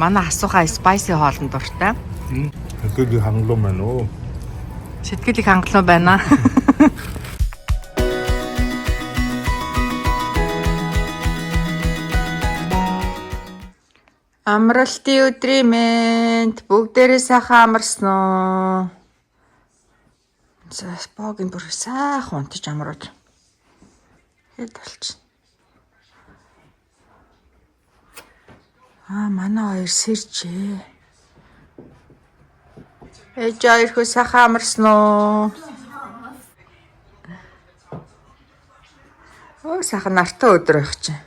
Манай асууха spicy хоолнд дуртай. Сэтгэлийг хангалуун байна уу? Сэтгэлийг хангалуун байна. Амралтын өдрийн мэнд бүгдээрээ сайхан амарсан уу? За богийн бүр сайхан унтаж амрууд. Хэд болчих. Манай хоёр сэржээ. Ээж хоёр хөө сайхан амарсан уу? Сайхан нартай өдөр байх чинь.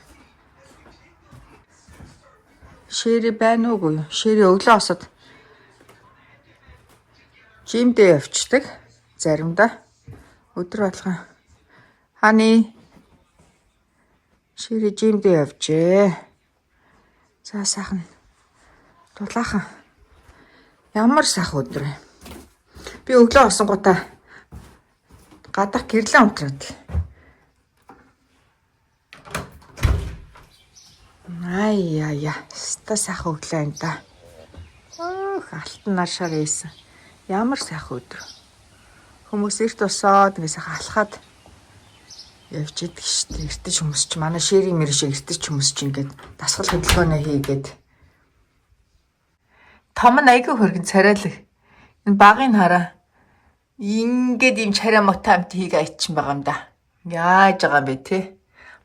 Шири байна уугүй юу? Шири өглөө осод жимдээ явчихдаг заримдаа. Өдөр болгон ханы шири жимдээ явжээ. За сайхан дулаахан. Ямар сайхан өдөр вэ? Би өглөө осонгуудаа гадах гэрлээ унтраад. Ая. Ста сайхан өглөө энэ да. Алтан наршаар ийсэн. Ямар сайхан өдөр. Хүмүүс эрт босоод ингээ сайхан алхаад явж идэг штэ. Эртэж хүмүүс ч манай ширийн мэр шиг эртэж хүмүүс ч ингээд дасгал хөдөлгөөнөө хийгээд. Том нь айгүй хөргөн царайлаг. Энэ багын хараа. Ингээд юм чараа мота амт хийгээ айчин байгаа юм да. Яаж байгаа юм бэ те?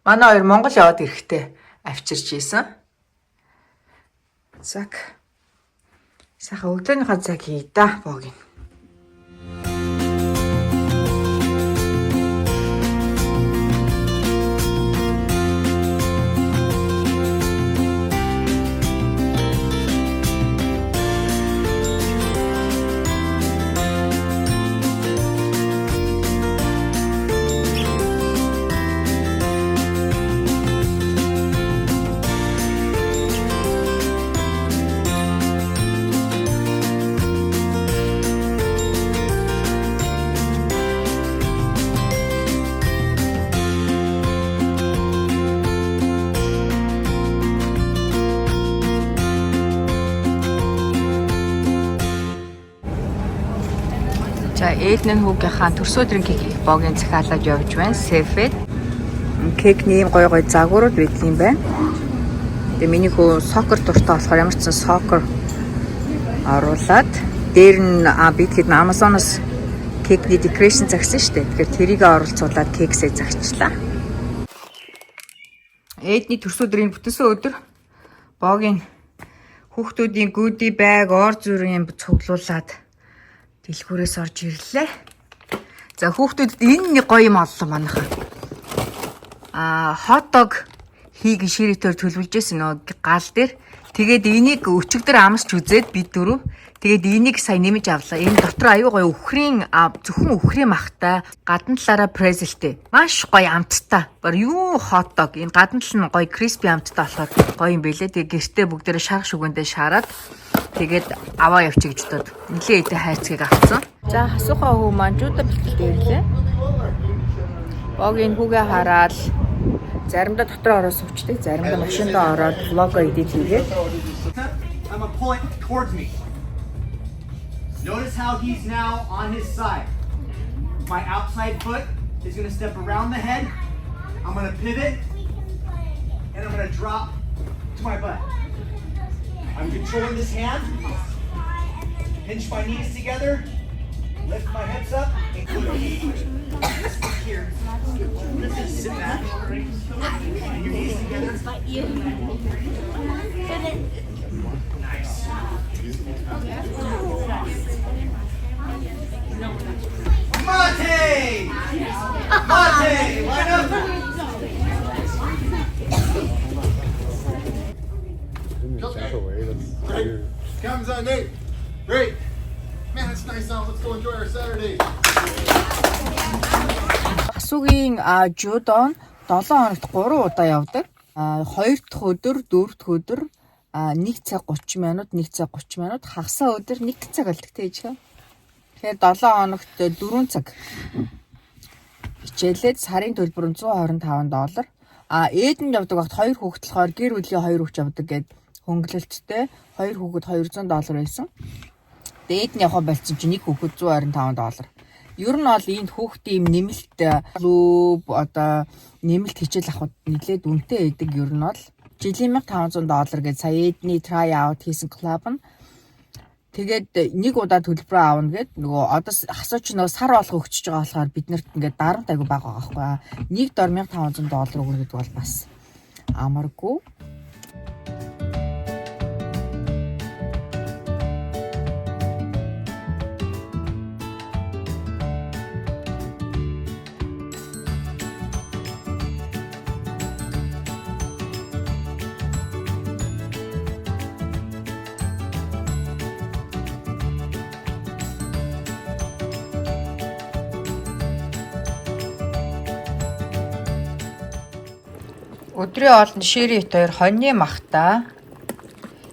Манай хоёр Монгол яваад ирэхдээ авчирч ийсэн. Цаг. Сайхан өглөөнийхөө цаг хий да богийн. За Эднэн хүүгийнхаа төрсөн өдрийн кекийг богийн захиалаад явж байна. Сефед. Кекний гой загварууд байдаг юм байна. Тэгээ миний хүү сокер дуртай болохоор ямар ч сан сокер оруулаад дээр нь би тэгэхэд Amazon-оос кекний decoration загсан шүү дээ. Тэгэхээр тэрийг оруулцуулаад кексээ загчлаа. Эдний төрсөн өдрийн бүтэнсэн өдөр богийн хүүхдүүдийн goodie bag ор зүрийн цуглуулад дэлгүүрээс орж ирлээ. За хүүхдүүдэд энэ нэг гоё юм оллоо манайхаа. Hot dog хийг ширэтээр төлөвлөжсэн нөө гал дээр. Тэгээд энийг өчигдөр амсч үзээд бид дөрөв. Тэгээд энийг сая нэмэж авлаа. Энэ дотор аюу гоё үхрийн зөвхөн үхрийн махтай гадна талаараа презэлтэй. Маш гоё амттай. Баар юу hot dog. Энэ гадна тал нь гоё crispy амттай болохоор гоё юм бэлээ. Тэгээд гэртээ бүгдээрээ шарах шүгэндээ шараад тэгээд аваа явчих гэж бодоод нэлээ идэ хайцгийг авцсан. За хасуухаа хүү маань жуудаа бэлтгэлтэй ирлээ. Богийн хүүгээ хараад заримдаа дотор ороод сувчдаг, заримдаа машиндаа ороод влого эдит хийгээд. I'm gonna pull it towards me. Notice how he's now on his side. My outside foot is gonna step around the head. I'm gonna pivot and I'm gonna drop to my butt. I'm controlling this hand. Pinch my knees together. Lift my hips up. Including here. Sit back. Your knees together. Nice. Mate! Mate! Line up! Comes on Nate. Great. Man, that's nice sound. Let's go enjoy our Saturday. Асуугийн жудон 7 хоногт 3 удаа явдаг. 2 дахь өдөр, 4 дахь өдөр 1 цаг 30 минут, 1 цаг 30 минут, хагасаа өдөр 1 цаг болдог тэйжээ. Тэгэхээр 7 хоногт 4 цаг. Хичээлээд сарын төлбөр нь $125. Ээдэнд явдаг багт 2 хүүхэд болохоор гэр бүлийн 2 хүүхэд явдаг гэд хөнгөлөлттэй 2 хүүхэд $200 байсан. Дээд нь яваа болсон чинь нэг хүүхэд $125. Ер нь бол энд хүүхдийн нэмэлт клуб одоо нэмэлт хичээл авахд нэлээд үнэтэй байдаг. Ер нь бол жилийн $1,500 гэж сая эдний try out хийсэн клуб нь. Тэгээд нэг удаа төлбөрөө аавна гэд нөгөө одоо асууч нөгөө сар болгоо өгчөж байгаа болохоор биднэрт ингээд дарамт айгу бага байгаа байхгүй. Нэг дор $1,500 өгнө гэдэг бол бас амаргүй. Өдрийн олонд ширит хоёр хоньны махта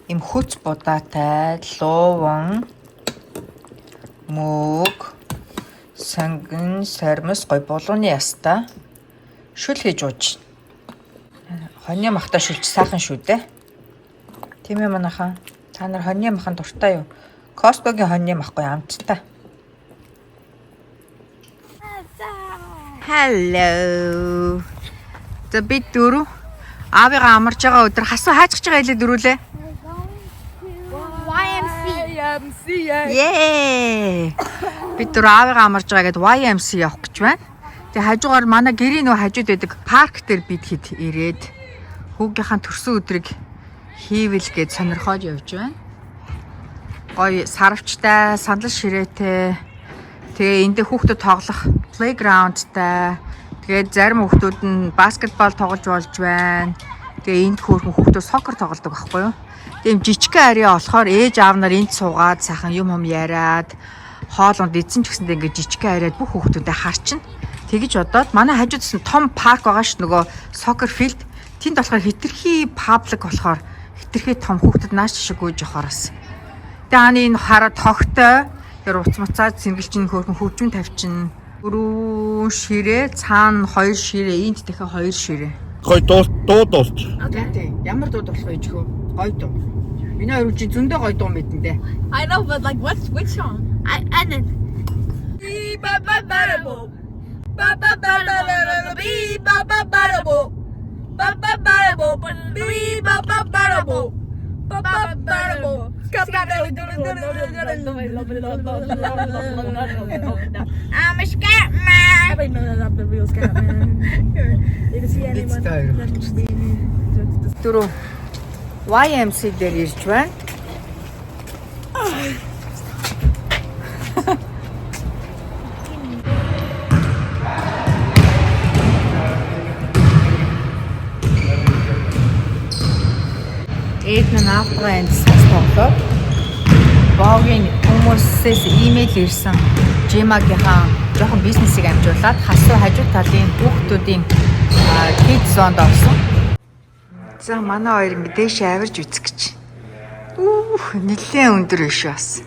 им хүч будаатай лууван мөг сангин сармас гой булууны яста шүл хийж ууж. Хоньны махта шүлч сайхан шүү дээ. Тийм ээ манайхан. Та нар хоньны махан дуртай юу? Costco-гийн хоньны махгүй амттай. Hello. За бид дөрөв аавыгаа амарч байгаа өдөр хасуу хайж байгаа хэлээ дөрүүлээ. YMCA. Yay! Бид дөрөв аавыгаа амарч байгаа гэд YMCA явах гэж байна. Тэгээ хажуугаар манай гэрийн нөө хажууд байдаг парк дээр бид хэд ирээд хүүгийнхаа төрсөн өдрийг хийвэл гэж сонирхоод явж байна. Гоё сарвчтай, сандал ширээтэй. Тэгээ энд хүүхдүүд тоглох playgroundтай. Тэгээд зарим хүүхдүүд нь баскетбол тоглож болж байна. Тэгээ энд хөөрхөн хүүхдүүд сокер тоглодог байхгүй юу? Тийм жижигхэн ариа болохоор ээж аав нар энд суугаад сайхан юм яриад хоолонд эзэн ч гэсэндээ ингээд жижигхэн ариад бүх хүүхдүүдэд харчин. Тэгэж бодоод манай хажуудсан том парк байгаа ш нөгөө сокер филд. Тэнд болохоор хитрхи паблик болохоор хитрхи том хүүхдүүд нааш шиг гүйж явахараас. Тэгээ аны энэ хараа тогтой тэр уц муцаад сэргэлчин хөөрхөн хөвжмөн тавьчин. Өрөө ширээ цаана 2 ширээ энд дахиад 2 ширээ. Гой дуулж. Окей. Ямар дуу болох вэ чихөө? Гой дуу. Миний хоёр үчи зөндөө гой дуу мэдэн дээ. I know, but like, which song? I know. Ba ba ba da bo, ba ba ba da da bee ba ba ba da bo, ba ba ba da bo, bee ba ba ba da bo, ba ba ba da bo. I'm a scat man. I know that I'm the real scat man. You can see anyone. Дөрөв YMC дээр ирж байна. Эднэ наавганд сас тоглоод богийн хүмүүсээс имэйл ирсэн Жимагийнхаа жоохон бизнесийг амжуулаад хасуу хажуу талын хүүхдүүдийн kids zone-д орсон. За манай хоёр ингэ дээш авирж үзэх гэж. Нэлээд өндөр биш бас.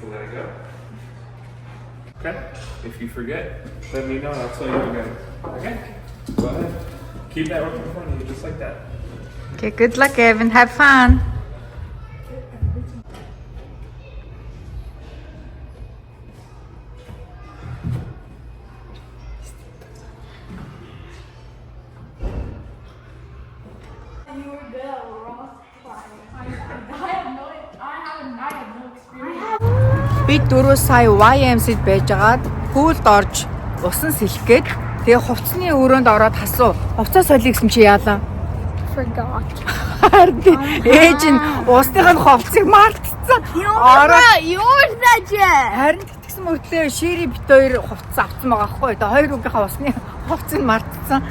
Okay. If you forget, let me know. I'll tell you again. Okay. Go ahead. Keep that rope in front of you, just like that. Okay, good luck, Evan. Have fun. Бид дөрөв сая YMC-д байжгаад пүүлд орж усан сэлгээд тэгээ хувцсны өрөөнд ороод хасуу. Хувцас солих гэсэн чи яалаа? Forgot. Ээж нь усныхын хувцсыг мартцсан. Yours that jet. Харин тэгсэн мөртлөө шири бит хоёр хувцас авсан байгаа хгүй. Тэгээ хоёр үгийнхаа усны хувцсыг мартцсан.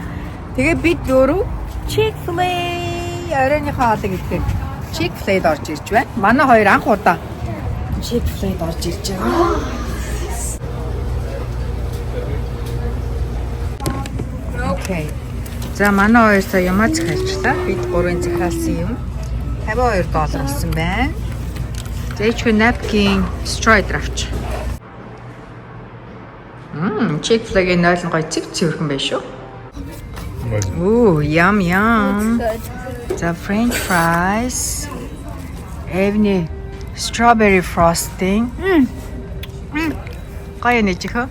Тэгээ бид дөрөв Chick-fil-A оройныхоо хоолыг идэх. Chick-fil-A-д орж ирж байна. Манай хоёр анх удаа Chick-fil-A-д орж ирж байгаа. Окей. За манай хоёр сая ямаа захиалчлаа. Бид гурван захиалсан юм $52 болсон байна. Зэчгүй napkin destroyed авч. Chick-fil-A-гийн нойлон гой цэв цэвэрхэн байна шүү. Ooh, yum yum. Good. The French fries. Эвний strawberry frosting. Гоё нэж хөө.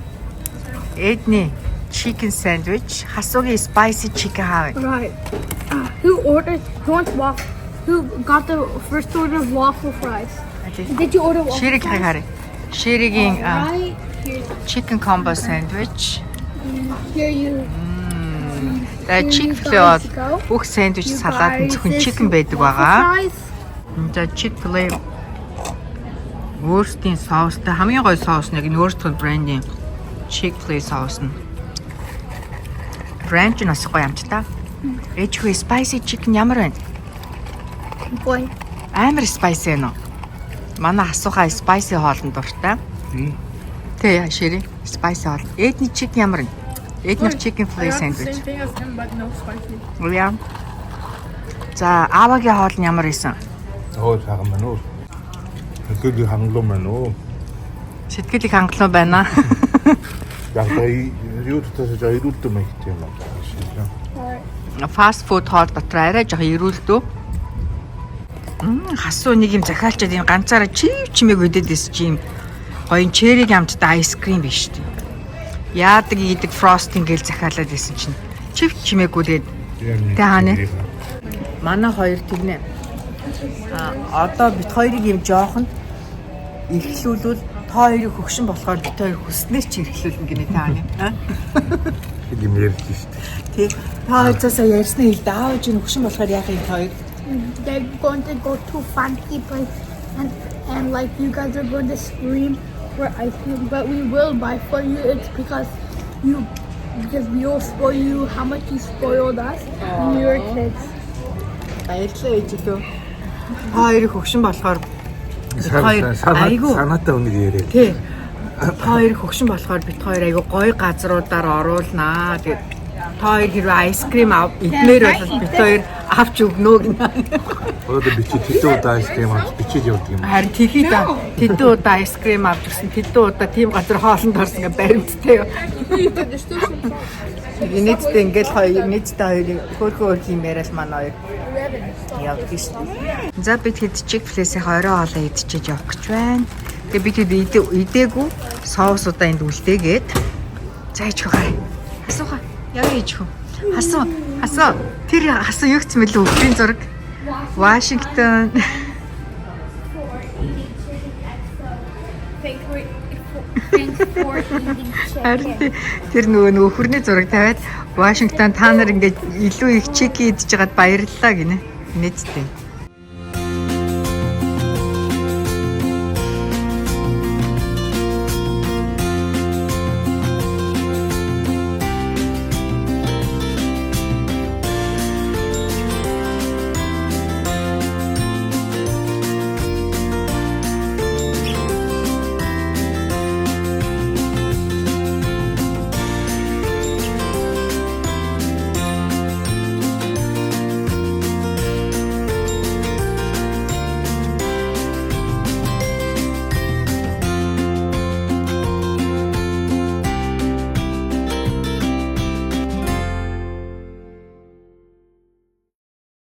Эдний chicken sandwich. Хасуугийн spicy chicken хаа. Right. Who wants waffle? Who got the first order of waffle fries? Did you order waffle Ширэг fries? хараа. Ширэгийн Right. Here's, chicken combo sandwich. here you. Тэгээ Chick-fil-A бол бүх сэндвич салаад нь зөвхөн chicken байдаг байгаа. За Chick-fil-A өөрсдийн соустай хамгийн гоё соус нь яг энэ өөрсдөө брендийн Chick-fil-A соус нь. Брэнд нь бас гоё амттай. Эчгүй spicy chicken ямар байна? Boy. Амар spicy байна уу? Манай асуухаа spicy хоолнд дуртай. Тэ шири spicy хоол. Эдний chicken ямар байна? Эдний chicken fillet sandwich. Same thing as him, but no spicy. Яа. За аавагийн хоол нь ямар исэн? Оо цагаан байна уу? Хэдий хангалуун байна уу? Сэтгэлийг хангалуун байна. Яг юу дотоос ирүүлдэг мэй гэж юм аа. Фаст фуд хоол дотор арай жоох ирүүлдөө. Хасуу нэг юм захиалчаад юм ганцаараа чимээг өдөд эс чи юм гоён чериг амттай айскрим биш үү? Яадаг идэг фростинг гэл захиалаад исэн чинь чимээггүй тэгээд тэ хаана? Манай хоёр тэгнэ. Одоо бит хоёрыг юм жоохон эрхлүүлвэл та хоёрыг хөгшин болохоор бит хоёр хүснээр чи эрхлүүлнэ гинэ тэ хаана? Ийм ярьж штэ. Тэ та хоёр цаасаа ярьснаа хэл даавж ин хөгшин болохоор яах юм хоёр? They're going to go to fancy place and like you guys are going to scream for ice cream, but we will buy for you. It's because we'll spoil you how much you spoiled us when we were kids. Баярлалаа ээжлөө. Хоёрыг хөгшин болохоор айгу санаатай үнэг яриа. тий. Хоёрыг хөгшин болохоор бит хоёр айгу гоё газруудаар оруулнаа. Тэгээд хоёр хэрвээ айскрим идмээр бол бит хоёр авч өгнө гинэ. Одоо бичиж хэдэн удаа айскрим авч бичиж явдаг юм. Харин тэхий да тэдэн удаа айскрим авч өгсөн. Тэдэн удаа тийм газар хоолнд орсон гэ баримттай. Нийтдээ ингээл хоёр хоёрыг хөөрхөн юм яриад манай хоёр явдаг шүү дээ. За бид хэд Chick-fil-A-ийн орой хоолоо идчихэж явах гэж байна. Тэгээ бид хэд идээгүй соусудаа энд үлдээгээд за ичхүү хаа. Хасууха. Яа ичхүү. Хасуу. Тэр хасуу юу гэсэн мэлээ өдрийн зураг. Вашингтон. Тэр нөгөө нөхөрний зураг тавиад Вашингтон та нар ингээд илүү их чик идчихэж байгаад баярлалаа гинэ. Нийтдээ.